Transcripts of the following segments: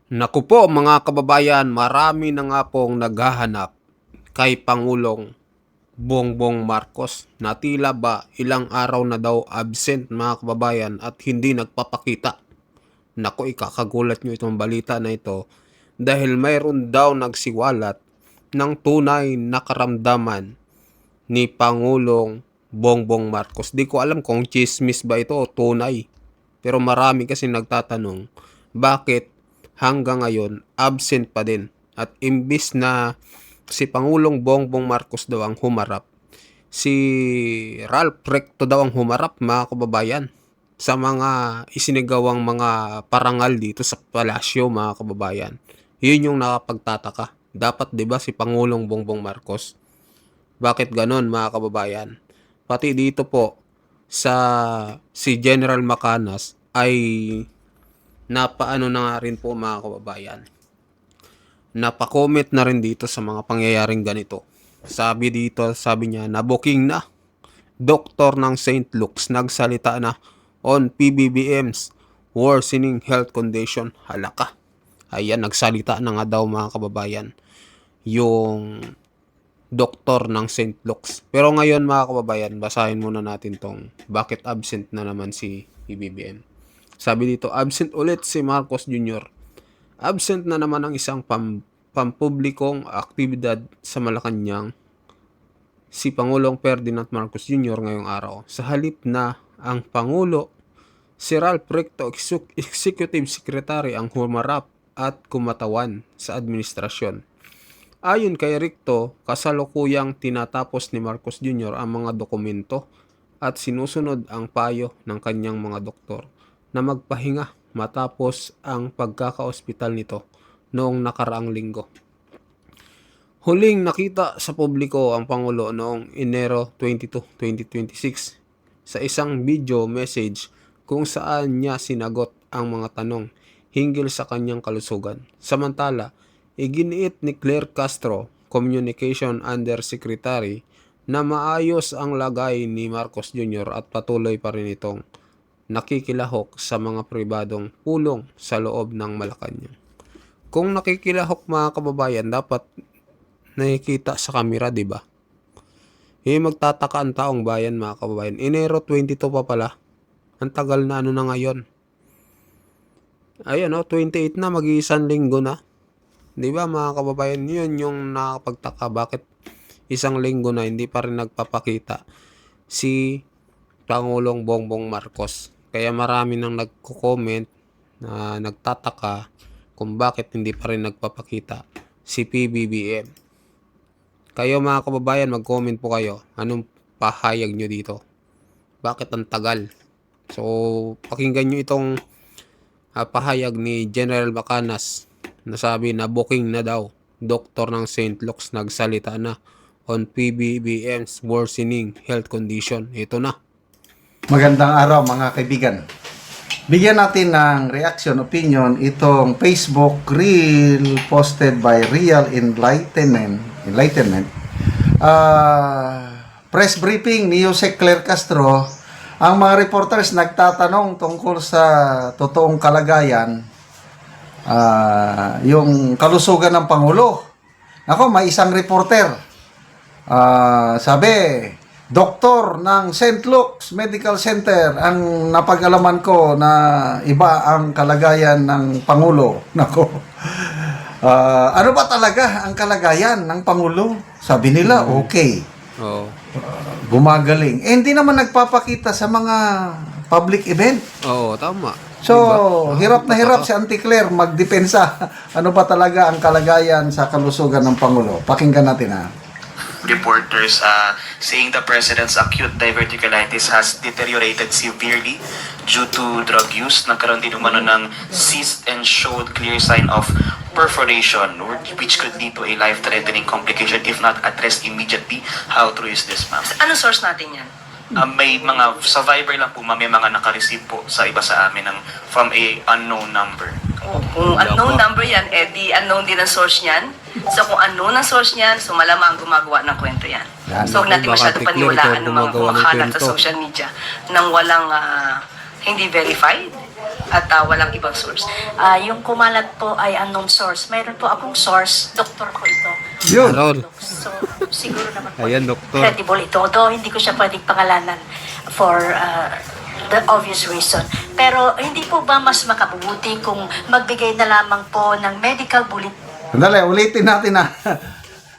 Naku po mga kababayan, marami na nga pong naghahanap kay Pangulong Bongbong Marcos na tila ba ilang araw na daw absent mga kababayan at hindi nagpapakita. Naku, ikakagulat nyo itong balita na ito dahil mayroon daw nagsiwalat ng tunay na karamdaman ni Pangulong Bongbong Marcos. Di ko alam kung chismis ba ito o tunay. Pero marami kasi nagtatanong bakit hanggang ngayon absent pa din. At imbis na si Pangulong Bongbong Marcos daw ang humarap, si Ralph Recto daw ang humarap mga kababayan sa mga isinigawang mga parangal dito sa palasyo mga kababayan. Yun yung nakapagtataka. Dapat 'di ba si Pangulong Bongbong Marcos? Bakit ganon mga kababayan? Pati dito po sa si General Macanas ay napaano na nga rin po mga kababayan. Napakomment na rin dito sa mga pangyayaring ganito. Sabi niya, na-booking na. Doktor ng St. Luke's nagsalita na on PBBM's worsening health condition. Halaka. Ayan, nagsalita na nga daw mga kababayan yung doktor ng St. Luke's. Pero ngayon mga kababayan, basahin muna natin tong bakit absent na naman si PBBM. Sabi dito, absent ulit si Marcos Jr. Absent na naman ang isang pampublikong aktibidad sa Malacanang, si Pangulong Ferdinand Marcos Jr. ngayong araw. Sa halip na ang Pangulo, si Ralph Recto, Executive Secretary ang humarap at kumatawan sa administrasyon. Ayon kay Recto, kasalukuyang tinatapos ni Marcos Jr. ang mga dokumento at sinusunod ang payo ng kanyang mga doktor na magpahinga matapos ang pagkakaospital nito noong nakaraang linggo. Huling nakita sa publiko ang Pangulo noong Enero 22, 2026 sa isang video message kung saan niya sinagot ang mga tanong hinggil sa kanyang kalusugan. Samantala, iginiit ni Claire Castro, Communication Undersecretary, na maayos ang lagay ni Marcos Jr. at patuloy pa rin itong nakikilahok sa mga pribadong pulong sa loob ng Malacanang. Kung nakikilahok mga kababayan, dapat nakikita sa kamera, di ba? Magtataka ang taong bayan mga kababayan. Enero 22 pa pala. Ang tagal na na ngayon. Ayan 28 na, mag-iisang linggo na. Di ba mga kababayan, yun yung nakapagtaka. Bakit isang linggo na hindi pa rin nagpapakita si Pangulong Bongbong Marcos? Kaya marami nang nagko-comment na nagtataka kung bakit hindi pa rin nagpapakita si PBBM. Kayo mga kababayan, mag-comment po kayo. Anong pahayag nyo dito? Bakit ang tagal? So, pakinggan nyo itong pahayag ni General Macanas na sabi na booking na daw. Doktor ng St. Luke's nagsalita na on PBBM's worsening health condition. Ito na. Magandang araw mga kaibigan. Bigyan natin ng reaction, opinion itong Facebook reel posted by Real Enlightenment. Press briefing ni Jose Claire Castro. Ang mga reporters nagtatanong tungkol sa totoong kalagayan, yung kalusugan ng Pangulo. Ako, may isang reporter. Sabi, doktor ng St. Luke's Medical Center ang napag-alaman ko na iba ang kalagayan ng Pangulo. Nako. Ano ba talaga ang kalagayan ng Pangulo? Sabi nila, okay. Oh. Gumagaling. Hindi naman nagpapakita sa mga public event. Oo, tama. So, diba? hirap na hirap si Auntie Claire magdepensa. Ano ba talaga ang kalagayan sa kalusugan ng Pangulo? Pakinggan natin ha. Reporters saying the president's acute diverticulitis has deteriorated severely due to drug use. Nagkaroon din umano ng cyst and showed clear sign of perforation, which could lead to a life-threatening complication if not addressed immediately. How true is this, ma'am? Ano source natin yan? May mga survivor lang po, ma'am, may mga naka-receive po sa iba sa amin from a unknown number. Kung unknown number yan, di unknown din ang source niyan. So kung unknown ang source niyan, so malamang gumagawa ng kwento yan. So huwag natin masyado paniwalaan ng mga kumakalat sa social media nang walang hindi verified. at walang ibang source. Yung kumalat po ay unknown source. Mayroon po akong source, doktor ko ito. Yun. Carol. So, siguro naman po Ayan, doktor. credible ito. Though hindi ko siya pwedeng pangalanan for the obvious reason. Pero hindi po ba mas makabubuti kung magbigay na lamang po ng medical bulletin? Sandali, ulitin natin na.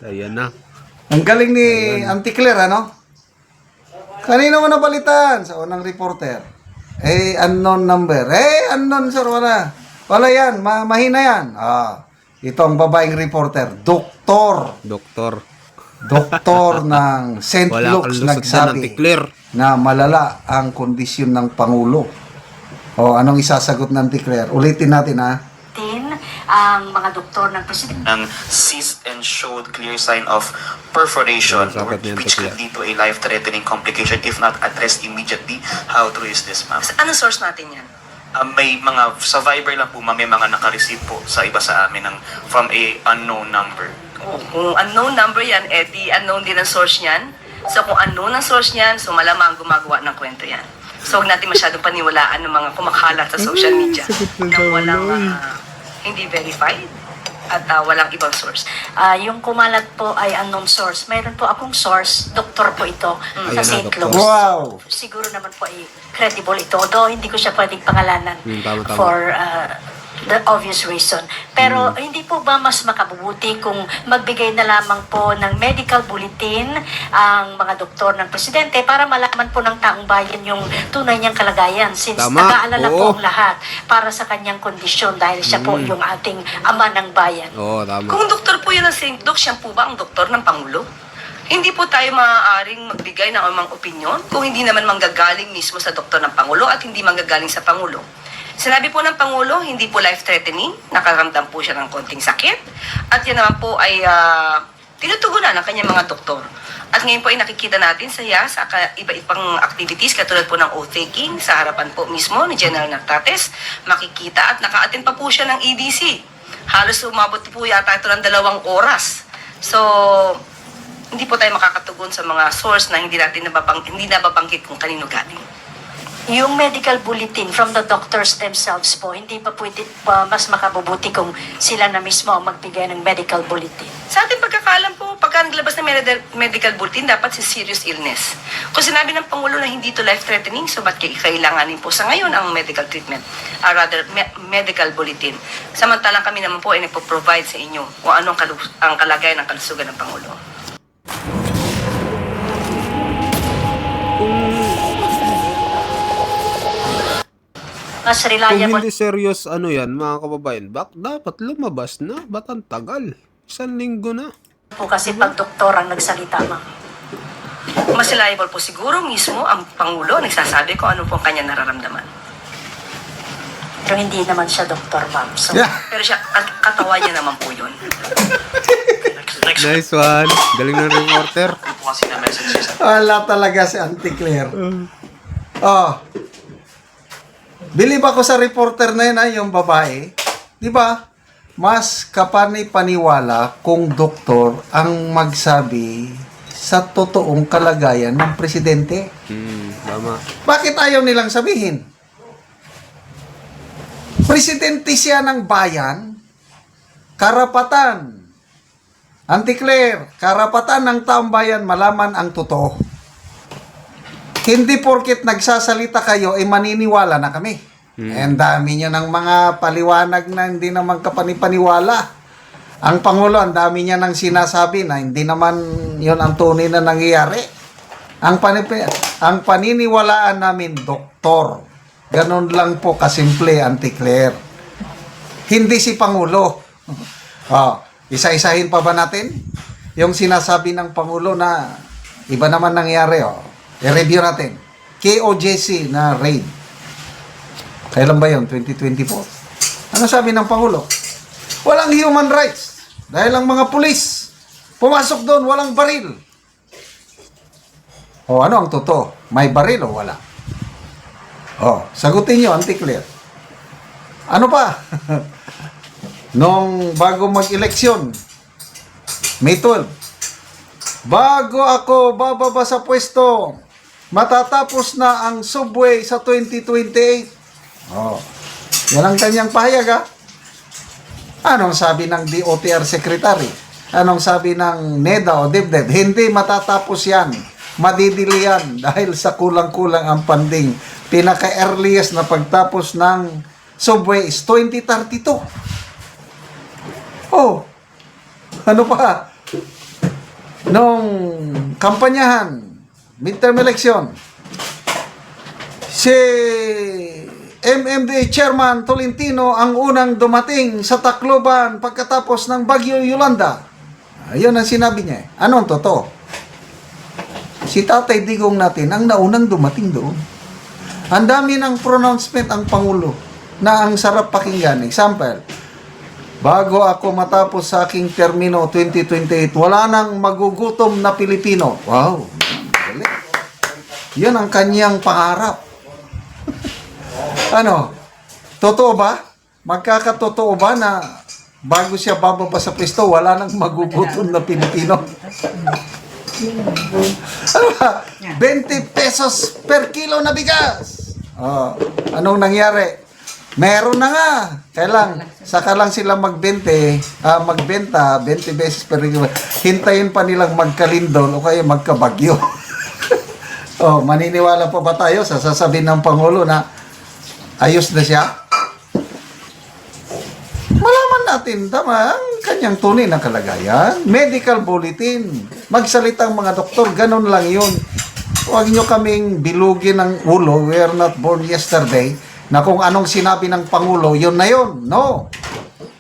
Ayan na. Ang galing ni Auntie Claire, ano? Kanina mo nabalitaan sa unang reporter. Unknown number. Unknown, sir, wala. Wala yan, mahina yan. Ito ang babaeng reporter, doktor ng St. Wala Luke's kang lusot dyan, nagsabi Auntie Claire. na malala ang kondisyon ng Pangulo. Anong isasagot ng Auntie Claire? Ulitin natin, ha? Ang mga doktor ng presidente. Ng cyst and showed clear sign of perforation, Sakit niyan, which could Tekla. lead to a life-threatening complication if not addressed immediately. How true is this, ma'am? Ano source natin yan? May mga survivor lang po, ma'am, may mga naka-receive po sa iba sa amin from a unknown number. Kung unknown number yan, di unknown din ang source niyan. So kung unknown ang source niyan, so malamang gumagawa ng kwento yan. So huwag natin masyadong paniwalaan ng mga kumakalat sa social media na walang hindi verified at walang ibang source. Yung kumalat po ay unknown source. Mayroon po akong source, doktor po ito sa Ayan na, St. doktor. Luke's. Wow! Siguro naman po ay credible ito. Though hindi ko siya pwedeng pangalanan Tama. for the obvious reason. Pero hindi po ba mas makabubuti kung magbigay na lamang po ng medical bulletin ang mga doktor ng presidente para malaman po ng taong bayan yung tunay niyang kalagayan since Tama. nag-aalala po Oo. ang lahat para sa kanyang kondisyon dahil siya po yung ating ama ng bayan. Oo, tama. Kung doktor po yun ang St. Luke, siya po ba ang doktor ng Pangulo? Hindi po tayo maaaring magbigay ng amang opinyon kung hindi naman manggagaling mismo sa doktor ng Pangulo at hindi manggagaling sa Pangulo. Sinabi po ng Pangulo, hindi po life-threatening, nakaramdam po siya ng konting sakit, at yan naman po ay tinutugunan ng kanyang mga doktor. At ngayon po ay nakikita natin sa iba-ibang activities katulad po ng oath-taking sa harapan po mismo ni General Natates, makikita at naka-attend pa po siya ng EDC. Halos umabot po yata ito ng 2 oras. So, hindi po tayo makakatugon sa mga source na hindi nababanggit kung kanino galing. Yung medical bulletin from the doctors themselves po, hindi pa pwede mas makabubuti kung sila na mismo ang magbigay ng medical bulletin. Sa ating pagkakalam po, pagka naglabas ng medical bulletin, dapat si serious illness. Kung sinabi ng Pangulo na hindi to life-threatening, so ba't kailanganin po sa ngayon ang medical treatment? Medical bulletin. Samantalang kami naman po ay nagpo-provide sa inyo kung anong ang kalagayan ng kalusugan ng Pangulo. Mas Kung reliable hindi serious, yan, mga kababayan, dapat lumabas na. Ba't ang tagal? 1 linggo na. po kasi pag doktor ang nagsalita, ma'am. Mas reliable po siguro mismo ang Pangulo nagsasabi kung ano po ang kanya nararamdaman. Pero hindi naman siya doktor, ma'am. So, Yeah. Pero siya, katawan niya naman po yun. Next Nice one. Galing ng reporter. po kasi na message siya sa Wala talaga si Auntie Claire. Believe ako sa reporter na yun, yung babae. Di ba? Mas kapani-paniwala kung doktor ang magsabi sa totoong kalagayan ng presidente. Tama. Bakit ayaw nilang sabihin? Presidente siya ng bayan, karapatan. Auntie Claire, karapatan ng taong bayan malaman ang totoo. Hindi porket nagsasalita kayo, maniniwala na kami. Ang dami niya ng mga paliwanag na hindi naman kapanipaniwala. Ang Pangulo, ang dami niya ng sinasabi na hindi naman yon ang tunay na nangyayari. Ang paniniwalaan namin, doktor. Ganon lang po kasimple, Auntie Claire. Hindi si Pangulo. Isa-isahin pa ba natin? Yung sinasabi ng Pangulo na iba naman nangyari. I-review natin. KOJC na raid. Kailan ba yun? 2024. Ano sabi ng Pangulo? Walang human rights. Dahil ang mga pulis pumasok doon, walang baril. Ano ang totoo? May baril o wala? Sagutin nyo, Auntie Claire. Ano pa? Nung bago mag-eleksyon, May 12, bago ako bababa sa pwesto, matatapos na ang subway sa 2028. Yan ang kanyang pahayag, ha? Anong sabi ng DOTR Secretary? Anong sabi ng NEDA o DepEd? Hindi matatapos yan. Madidili yan dahil sa kulang-kulang ang funding. Pinaka-earliest na pagtapos ng subway is 2032. Oh, ano pa? Nung kampanyahan, midterm election, si MMDA Chairman Tolentino ang unang dumating sa Tacloban pagkatapos ng Bagyo Yolanda. Ayun ang sinabi niya. Anong totoo? Si Tatay Digong natin ang naunang dumating doon. Ang dami ng pronouncement ang Pangulo na ang sarap pakinggan. Example, bago ako matapos sa aking termino 2028, wala nang magugutom na Pilipino. Wow! Galing. Yun ang kanyang pangarap. Ano? Totoo ba? Magkakatotoo ba na bago siya bababa sa pwesto, wala nang magugutom na Pilipino? Ano ba? 20 pesos per kilo na bigas. Oh, anong nangyari? Meron na nga. Kailang, saka lang sila magbenta, 20 pesos per kilo. Hintayin pa nilang magkalindol o kaya magkabagyo. Oh, maniniwala pa ba tayo sa sasabihin ng Pangulo na ayos na siya? Malaman natin, tama, ang kanyang tunay na kalagayan. Medical bulletin. Magsalitang mga doktor, ganun lang yun. Huwag nyo kaming bilugin ng ulo, we are not born yesterday, na kung anong sinabi ng Pangulo, yun na yun. No.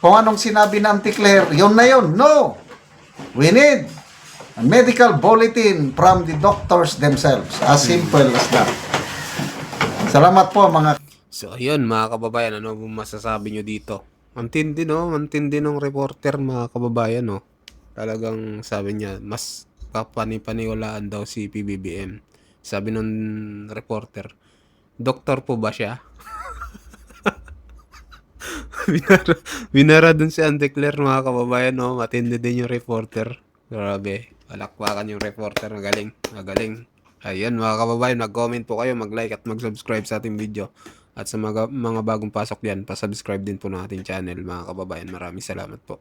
Kung anong sinabi ng Anticlair, yun na yun. No. We need a medical bulletin from the doctors themselves. As simple as that. Salamat po mga... So, ayun mga kababayan, ano masasabi nyo dito? Antindi, no? Antindi ng reporter, mga kababayan, no? Talagang sabi niya, mas kapani-paniwalaan daw si PBBM. Sabi nung reporter, doktor po ba siya? binara dun si Anticlair, mga kababayan, no? Matindi din yung reporter. Grabe, palakpakan yung reporter. Magaling, magaling. Ayun mga kababayan, mag-comment po kayo, mag-like at mag-subscribe sa ating video. At sa mga bagong pasok diyan, pa-subscribe din po ng ating channel mga kababayan. Maraming salamat po.